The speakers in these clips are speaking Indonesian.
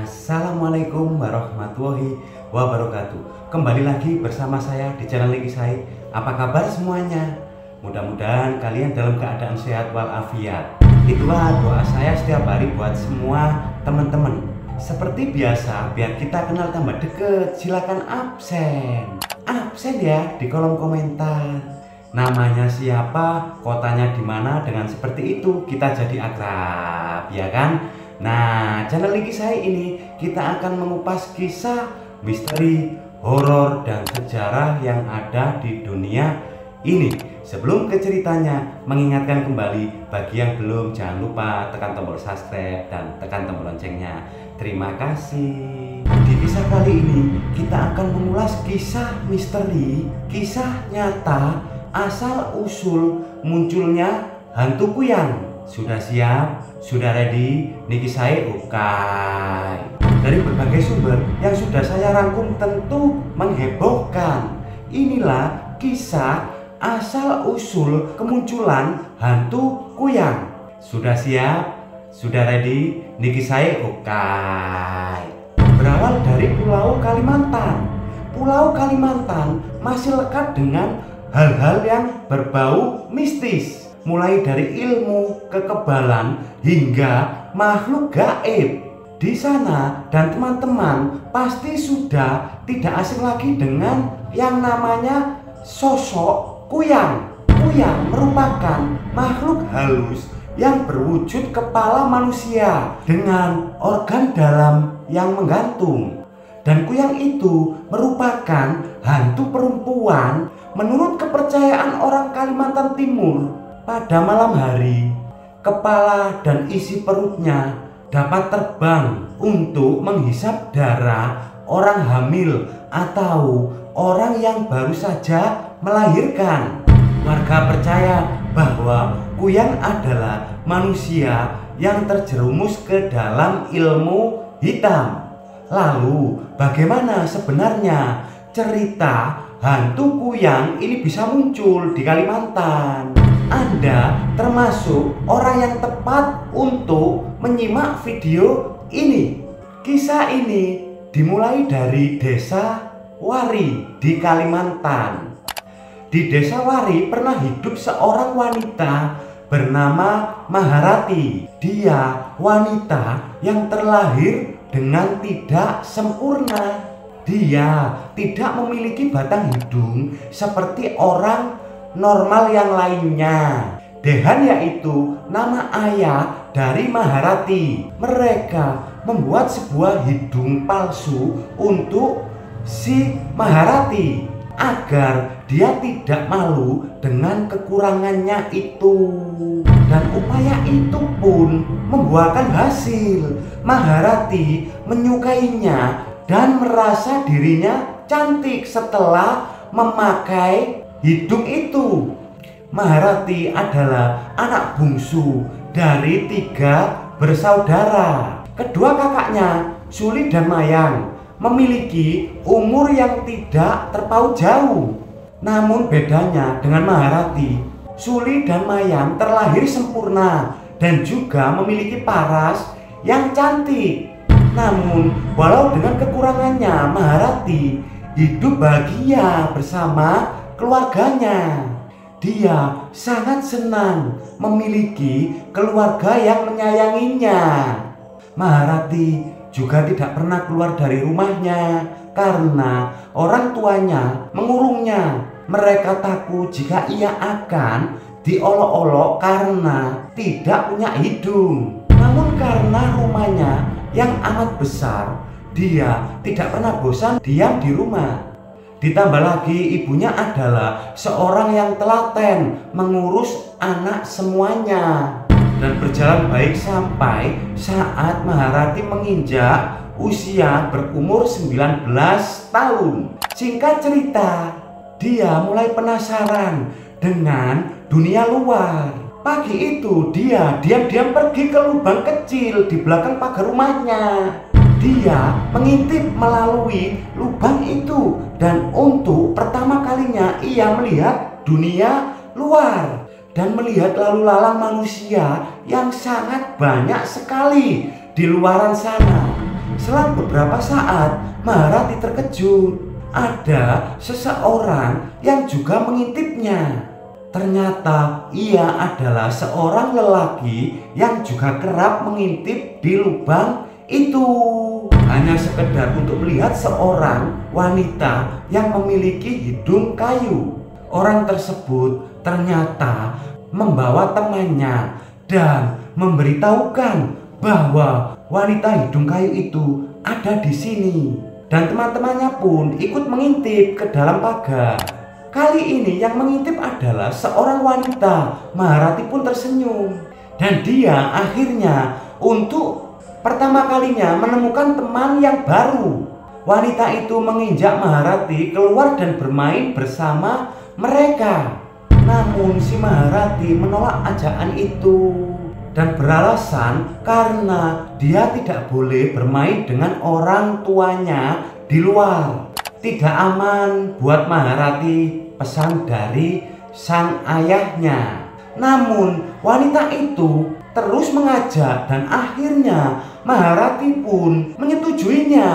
Assalamualaikum warahmatullahi wabarakatuh. Kembali lagi bersama saya di channel Niki Sai. Apa kabar semuanya? Mudah-mudahan kalian dalam keadaan sehat walafiat. Itulah doa saya setiap hari buat semua teman-teman. Seperti biasa, biar kita kenal tambah deket, silakan absen ya di kolom komentar. Namanya siapa, kotanya di mana, dengan seperti itu kita jadi akrab, ya kan? Nah, channel Niki Sai ini kita akan mengupas kisah misteri, horor, dan sejarah yang ada di dunia ini. Sebelum ke ceritanya, mengingatkan kembali bagi yang belum, jangan lupa tekan tombol subscribe dan tekan tombol loncengnya. Terima kasih. Di kisah kali ini kita akan mengulas kisah misteri, kisah nyata asal usul munculnya hantu kuyang. Sudah siap? Sudah ready? Niki Sai ukai. Dari berbagai sumber yang sudah saya rangkum tentu menghebohkan. Inilah kisah asal usul kemunculan hantu kuyang. Sudah siap? Sudah ready? Niki Sai ukai. Berawal dari Pulau Kalimantan. Pulau Kalimantan masih lekat dengan hal-hal yang berbau mistis, mulai dari ilmu, kekebalan, hingga makhluk gaib. Di sana dan teman-teman pasti sudah tidak asing lagi dengan yang namanya sosok kuyang. Kuyang merupakan makhluk halus yang berwujud kepala manusia dengan organ dalam yang menggantung. Dan kuyang itu merupakan hantu perempuan. Menurut kepercayaan orang Kalimantan Timur, pada malam hari, kepala dan isi perutnya dapat terbang untuk menghisap darah orang hamil atau orang yang baru saja melahirkan. Warga percaya bahwa kuyang adalah manusia yang terjerumus ke dalam ilmu hitam. Lalu, bagaimana sebenarnya cerita hantu kuyang ini bisa muncul di Kalimantan? Anda termasuk orang yang tepat untuk menyimak video ini. Kisah ini dimulai dari Desa Wari di Kalimantan. Di Desa Wari pernah hidup seorang wanita bernama Maharati. Dia wanita yang terlahir dengan tidak sempurna. Dia tidak memiliki batang hidung seperti orang normal yang lainnya. Dehan yaitu nama ayah dari Maharati. Mereka membuat sebuah hidung palsu untuk si Maharati agar dia tidak malu dengan kekurangannya itu. Dan upaya itu pun membuahkan hasil. Maharati menyukainya dan merasa dirinya cantik setelah memakai hidung itu. Maharati adalah anak bungsu dari 3 bersaudara. Kedua kakaknya, Suli dan Mayang, memiliki umur yang tidak terpaut jauh. Namun bedanya dengan Maharati, Suli dan Mayang terlahir sempurna dan juga memiliki paras yang cantik. Namun walau dengan kekurangannya, Maharati hidup bahagia bersama keluarganya. Dia sangat senang memiliki keluarga yang menyayanginya. Maharati juga tidak pernah keluar dari rumahnya karena orang tuanya mengurungnya. Mereka takut jika ia akan diolok-olok karena tidak punya hidung. Namun karena rumahnya yang amat besar, dia tidak pernah bosan diam di rumah. Ditambah lagi ibunya adalah seorang yang telaten mengurus anak semuanya. Dan berjalan baik sampai saat Maharati menginjak usia berumur 19 tahun. Singkat cerita, dia mulai penasaran dengan dunia luar. Pagi itu dia diam-diam pergi ke lubang kecil di belakang pagar rumahnya. Dia mengintip melalui lubang itu dan untuk pertama kalinya ia melihat dunia luar dan melihat lalu lalang manusia yang sangat banyak sekali di luaran sana. Selang beberapa saat, Maharati terkejut. Ada seseorang yang juga mengintipnya. Ternyata ia adalah seorang lelaki yang juga kerap mengintip di lubang itu. Hanya sekedar untuk melihat seorang wanita yang memiliki hidung kayu. Orang tersebut ternyata membawa temannya dan memberitahukan bahwa wanita hidung kayu itu ada di sini. Dan teman-temannya pun ikut mengintip ke dalam pagar. Kali ini yang mengintip adalah seorang wanita. Maharati pun tersenyum. Dan dia akhirnya untuk pertama kalinya menemukan teman yang baru. Wanita itu menginjak Maharati keluar dan bermain bersama mereka. Namun si Maharati menolak ajakan itu dan beralasan karena dia tidak boleh bermain dengan orang tuanya di luar. Tidak aman buat Maharati, pesan dari sang ayahnya. Namun wanita itu terus mengajak dan akhirnya Maharati pun menyetujuinya.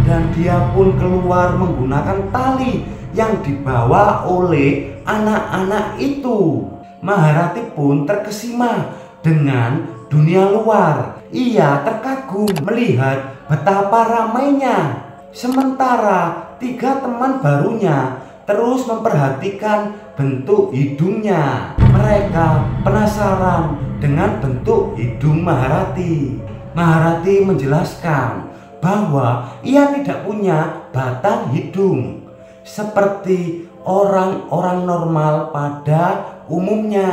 Dan dia pun keluar menggunakan tali yang dibawa oleh anak-anak itu. Maharati pun terkesima dengan dunia luar. Ia terkagum melihat betapa ramainya. Sementara 3 teman barunya terus memperhatikan bentuk hidungnya. Mereka penasaran dengan bentuk hidung Maharati. Maharati menjelaskan bahwa ia tidak punya batang hidung seperti orang-orang normal pada umumnya.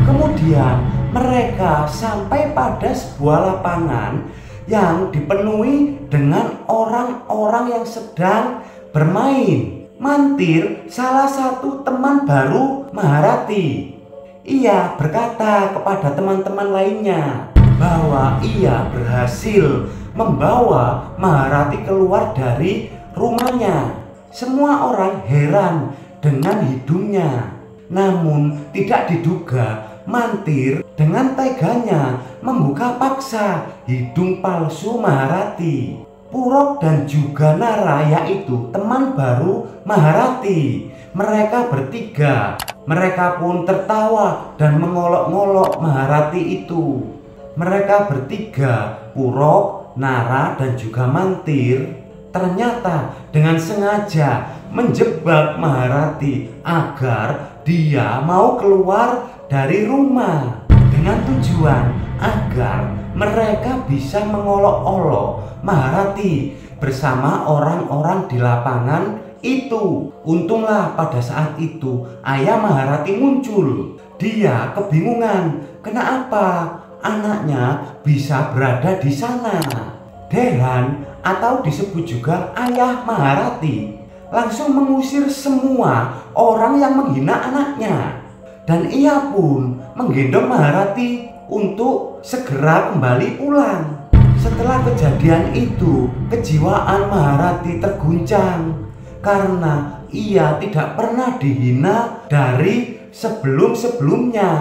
Kemudian mereka sampai pada sebuah lapangan yang dipenuhi dengan orang-orang yang sedang bermain. Mantir salah satu teman baru Maharati. Ia berkata kepada teman-teman lainnya bahwa ia berhasil membawa Maharati keluar dari rumahnya. Semua orang heran dengan hidungnya. Namun tidak diduga Mantir dengan teganya membuka paksa hidung palsu Maharati. Purok dan juga Nara, yaitu teman baru Maharati, mereka bertiga, mereka pun tertawa dan mengolok-ngolok Maharati itu. Mereka bertiga, Purok, Nara dan juga Mantir, ternyata dengan sengaja menjebak Maharati agar dia mau keluar dari rumah dengan tujuan agar mereka bisa mengolok-olok Maharati bersama orang-orang di lapangan itu. Untunglah pada saat itu ayah Maharati muncul. Dia kebingungan kenapa anaknya bisa berada di sana. Dehan atau disebut juga ayah Maharati langsung mengusir semua orang yang menghina anaknya. Dan ia pun menggendong Maharati untuk segera kembali pulang. Setelah kejadian itu, kejiwaan Maharati terguncang karena ia tidak pernah dihina dari sebelum-sebelumnya.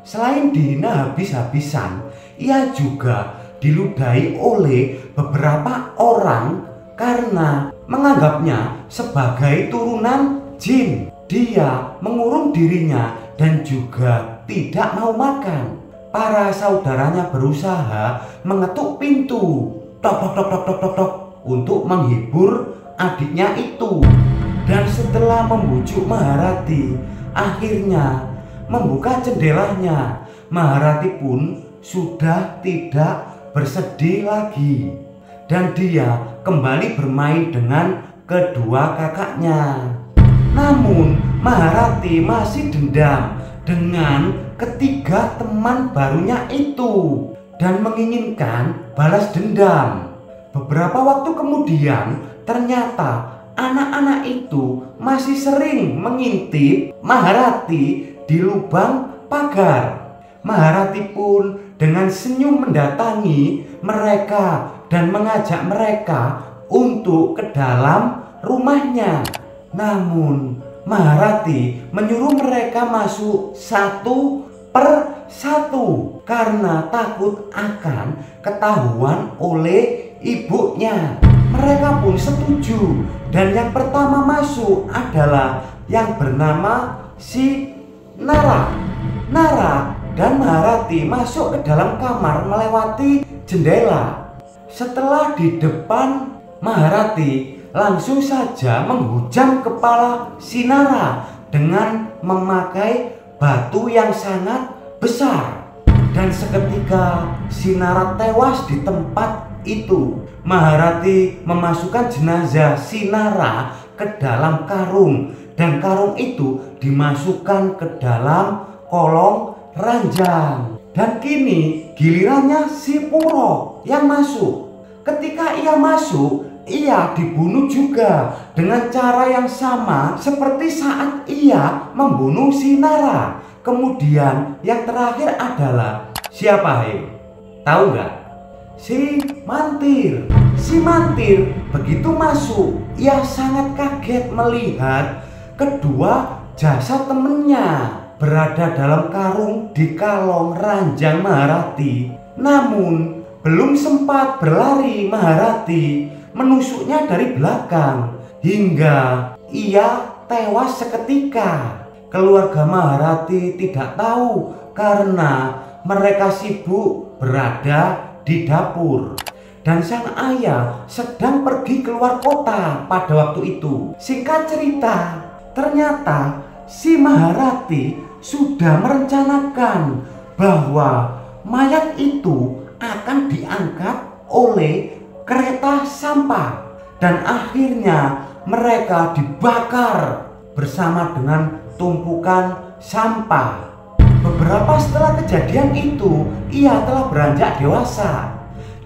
Selain dihina habis-habisan, ia juga diludahi oleh beberapa orang karena menganggapnya sebagai turunan jin. Dia mengurung dirinya dan juga tidak mau makan. Para saudaranya berusaha mengetuk pintu, tok tok tok tok tok tok tok, untuk menghibur adiknya itu. Dan setelah membujuk Maharati, akhirnya membuka jendelanya. Maharati pun sudah tidak bersedih lagi dan dia kembali bermain dengan kedua kakaknya. Namun Maharati masih dendam dengan ketiga teman barunya itu dan menginginkan balas dendam. Beberapa waktu kemudian ternyata anak-anak itu masih sering mengintip Maharati di lubang pagar. Maharati pun dengan senyum mendatangi mereka dan mengajak mereka untuk ke dalam rumahnya. Namun Maharati menyuruh mereka masuk satu per satu karena takut akan ketahuan oleh ibunya. Mereka pun setuju, dan yang pertama masuk adalah yang bernama si Nara. Nara dan Maharati masuk ke dalam kamar melewati jendela. Setelah di depan Maharati, langsung saja menghujam kepala si Nara dengan memakai batu yang sangat besar. Dan seketika si Nara tewas di tempat itu. Maharati memasukkan jenazah si Nara ke dalam karung, dan karung itu dimasukkan ke dalam kolong ranjang. Dan kini gilirannya si Puro yang masuk. Ketika ia masuk, ia dibunuh juga dengan cara yang sama seperti saat ia membunuh si Nara. Kemudian yang terakhir adalah siapa, he? Tahu nggak? Si Mantir. Si Mantir begitu masuk, ia sangat kaget melihat kedua jasad temennya berada dalam karung di kalong ranjang Maharati. Namun belum sempat berlari, Maharati menusuknya dari belakang hingga ia tewas seketika. Keluarga Maharati tidak tahu karena mereka sibuk berada di dapur, dan sang ayah sedang pergi keluar kota pada waktu itu. Singkat cerita, ternyata si Maharati sudah merencanakan bahwa mayat itu akan diangkat oleh kereta sampah, dan akhirnya mereka dibakar bersama dengan tumpukan sampah. Beberapa setelah kejadian itu, ia telah beranjak dewasa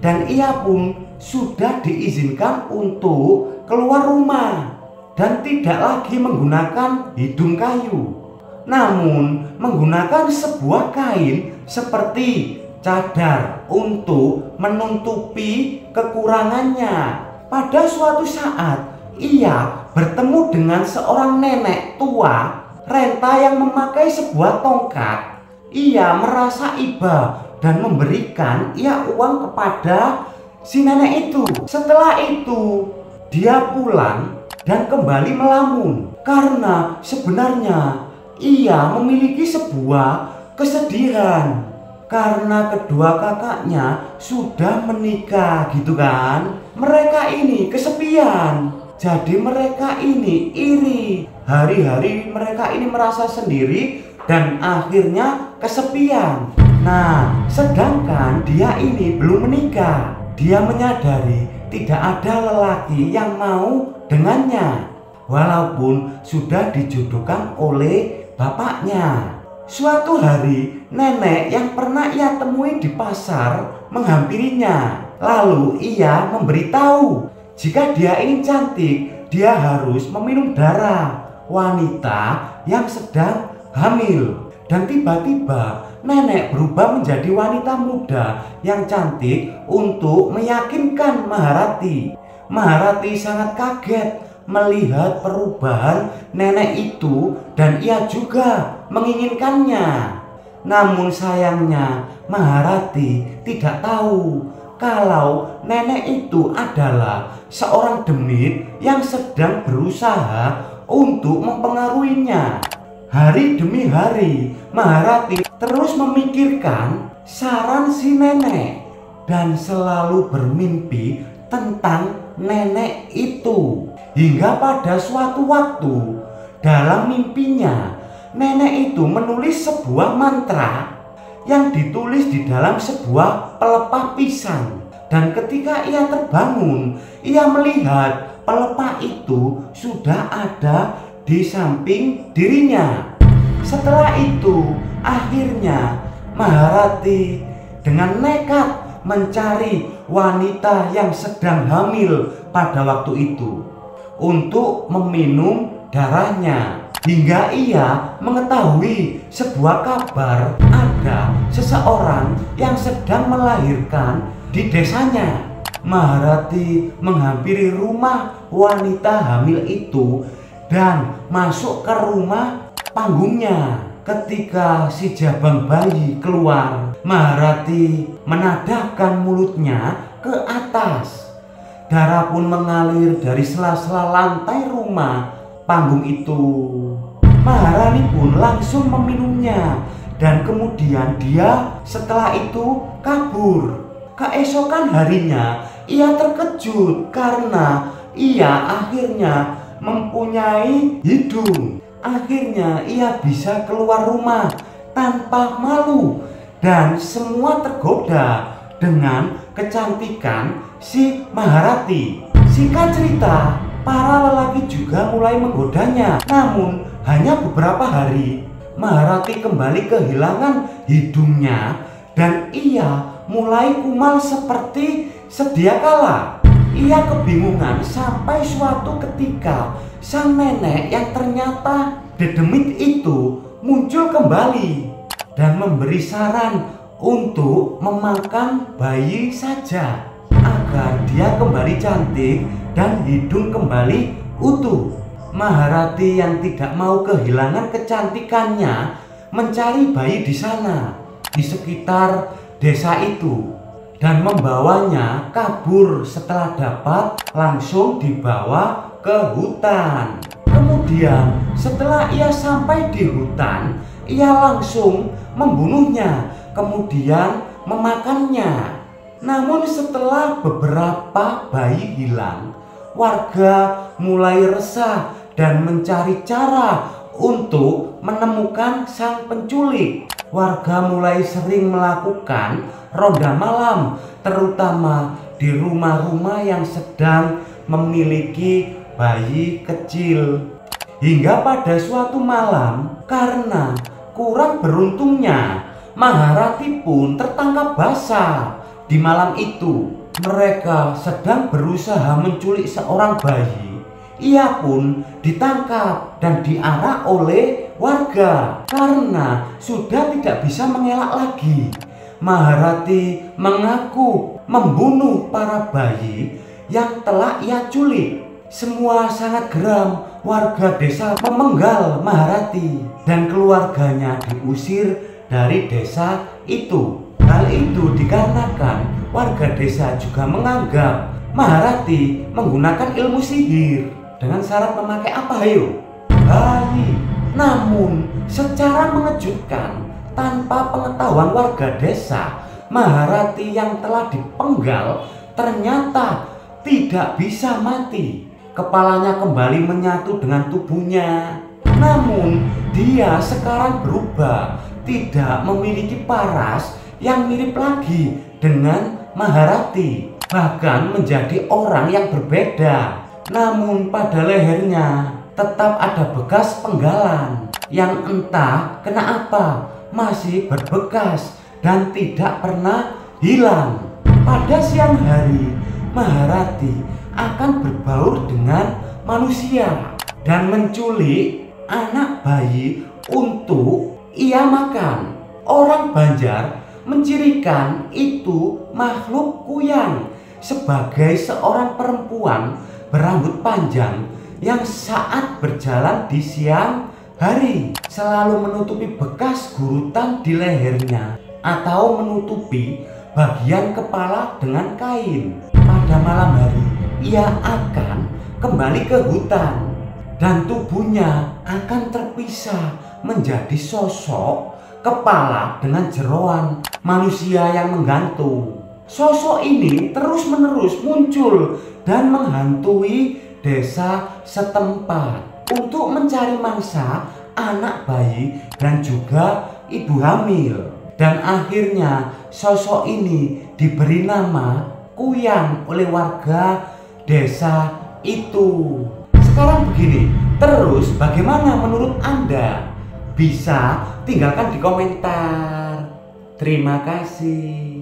dan ia pun sudah diizinkan untuk keluar rumah dan tidak lagi menggunakan hidung kayu, namun menggunakan sebuah kain seperti cadar untuk menutupi kekurangannya. Pada suatu saat ia bertemu dengan seorang nenek tua renta yang memakai sebuah tongkat. Ia merasa iba dan memberikan ia uang kepada si nenek itu. Setelah itu dia pulang dan kembali melamun karena sebenarnya ia memiliki sebuah kesedihan karena kedua kakaknya sudah menikah gitu kan. Mereka ini kesepian, jadi mereka ini iri. Hari-hari mereka ini merasa sendiri dan akhirnya kesepian. Nah, sedangkan dia ini belum menikah. Dia menyadari tidak ada lelaki yang mau dengannya, walaupun sudah dijodohkan oleh bapaknya. Suatu hari, nenek yang pernah ia temui di pasar menghampirinya. Lalu ia memberitahu jika dia ingin cantik, dia harus meminum darah wanita yang sedang hamil. Dan tiba-tiba nenek berubah menjadi wanita muda yang cantik untuk meyakinkan Maharati. Maharati sangat kaget melihat perubahan nenek itu dan ia juga menginginkannya. Namun sayangnya Maharati tidak tahu kalau nenek itu adalah seorang demit yang sedang berusaha untuk mempengaruhinya. Hari demi hari Maharati terus memikirkan saran si nenek dan selalu bermimpi tentang nenek itu. Hingga pada suatu waktu dalam mimpinya, nenek itu menulis sebuah mantra yang ditulis di dalam sebuah pelepah pisang. Dan ketika ia terbangun, ia melihat pelepah itu sudah ada di samping dirinya. Setelah itu, akhirnya Maharati dengan nekat mencari wanita yang sedang hamil pada waktu itu untuk meminum darahnya. Hingga ia mengetahui sebuah kabar ada seseorang yang sedang melahirkan di desanya. Maharati menghampiri rumah wanita hamil itu dan masuk ke rumah panggungnya. ketika si jabang bayi keluar, Maharati menadahkan mulutnya ke atas. Darah pun mengalir dari sela-sela lantai rumah panggung itu. Maharani pun langsung meminumnya dan kemudian dia setelah itu kabur. Keesokan harinya ia terkejut karena ia akhirnya mempunyai hidung. Akhirnya ia bisa keluar rumah tanpa malu dan semua tergoda dengan kecantikan si Maharati. Singkat cerita, para lelaki juga mulai menggodanya. Namun hanya beberapa hari Maharati kembali kehilangan hidungnya dan ia mulai kumal seperti sedia kala. Ia kebingungan sampai suatu ketika sang nenek yang ternyata dedemit itu muncul kembali dan memberi saran untuk memakan bayi saja agar dia kembali cantik dan hidung kembali utuh. Maharati yang tidak mau kehilangan kecantikannya mencari bayi di sana, di sekitar desa itu, dan membawanya kabur. Setelah dapat, langsung dibawa ke hutan. Kemudian setelah ia sampai di hutan, ia langsung membunuhnya, kemudian memakannya. Namun setelah beberapa bayi hilang, warga mulai resah dan mencari cara untuk menemukan sang penculik. Warga mulai sering melakukan ronda malam, terutama di rumah-rumah yang sedang memiliki bayi kecil. Hingga pada suatu malam, karena kurang beruntungnya, Maharati pun tertangkap basah. Di malam itu, mereka sedang berusaha menculik seorang bayi. Ia pun ditangkap dan diarak oleh warga karena sudah tidak bisa mengelak lagi. Maharati mengaku membunuh para bayi yang telah ia culik. Semua sangat geram. Warga desa memenggal Maharati dan keluarganya diusir dari desa itu. Hal itu dikarenakan warga desa juga menganggap Maharati menggunakan ilmu sihir dengan syarat memakai apa hayo? Bayi. Namun secara mengejutkan, tanpa pengetahuan warga desa, Maharati yang telah dipenggal ternyata tidak bisa mati. Kepalanya kembali menyatu dengan tubuhnya. Namun dia sekarang berubah, tidak memiliki paras yang mirip lagi dengan Maharati, bahkan menjadi orang yang berbeda. Namun pada lehernya tetap ada bekas penggalan yang entah kenapa masih berbekas dan tidak pernah hilang. Pada siang hari, Maharati akan berbaur dengan manusia dan menculik anak bayi untuk ia makan. Orang Banjar mencirikan itu makhluk kuyang sebagai seorang perempuan berambut panjang yang saat berjalan di siang hari selalu menutupi bekas gurutan di lehernya atau menutupi bagian kepala dengan kain. Pada malam hari ia akan kembali ke hutan dan tubuhnya akan terpisah menjadi sosok kepala dengan jeroan manusia yang menggantung. Sosok ini terus-menerus muncul dan menghantui desa setempat untuk mencari mangsa, anak bayi, dan juga ibu hamil. Dan akhirnya sosok ini diberi nama Kuyang oleh warga desa itu. Sekarang begini, terus bagaimana menurut Anda? Bisa tinggalkan di komentar. Terima kasih.